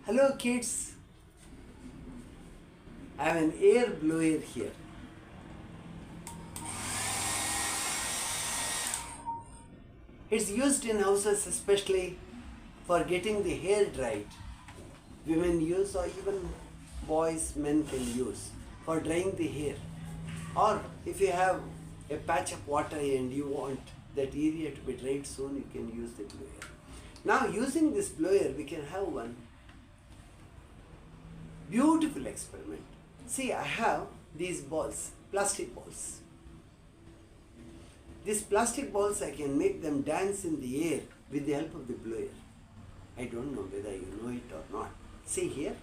Hello kids, I have an air blower here. It's used in houses especially for getting the hair dried. Women use or even boys, men can use for drying the hair. Or if you have a patch of water and you want that area to be dried soon, you can use the blower. Now using this blower we can have one beautiful experiment. See, I have these balls, plastic balls. These plastic balls, I can make them dance in the air with the help of the blower. I don't know whether you know it or not. See here.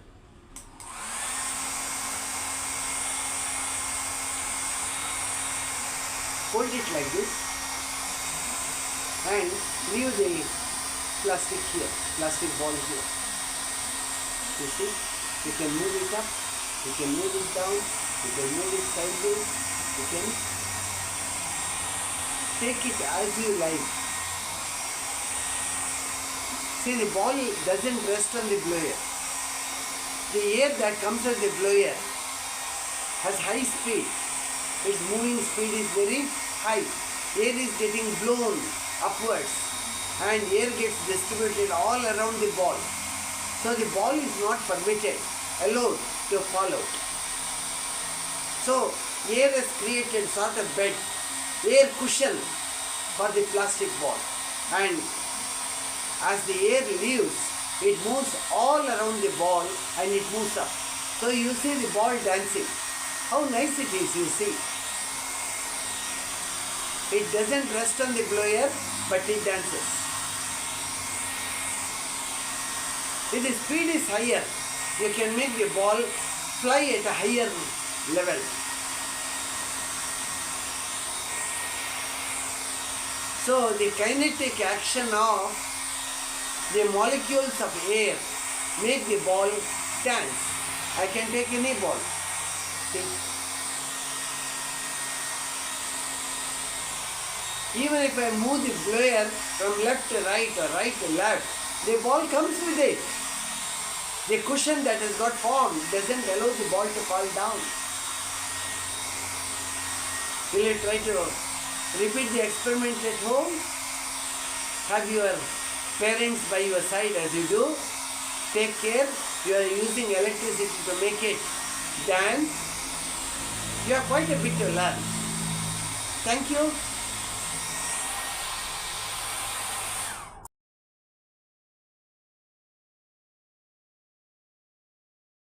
Hold it like this and leave the plastic here, plastic ball here. You see, you can move it up, you can move it down, you can move it sideways, you can take it as you like. See, the ball doesn't rest on the blower. The air that comes with the blower has high speed. Its moving speed is very high. Air is getting blown upwards and air gets distributed all around the ball. So the ball is not allowed to fall out. So air has created sort of bed, air cushion for the plastic ball, and as the air leaves, it moves all around the ball and it moves up. So you see the ball dancing. How nice it is, you see. It doesn't rest on the blower, but it dances. If the speed is higher, you can make the ball fly at a higher level. So the kinetic action of the molecules of air make the ball dance. I can take any ball. See? Even if I move the blower from left to right or right to left, the ball comes with it. The cushion that has got formed doesn't allow the ball to fall down. Will you try to repeat the experiment at home? Have your parents by your side as you do. Take care. You are using electricity to make it dance. You have quite a bit to learn. Thank you.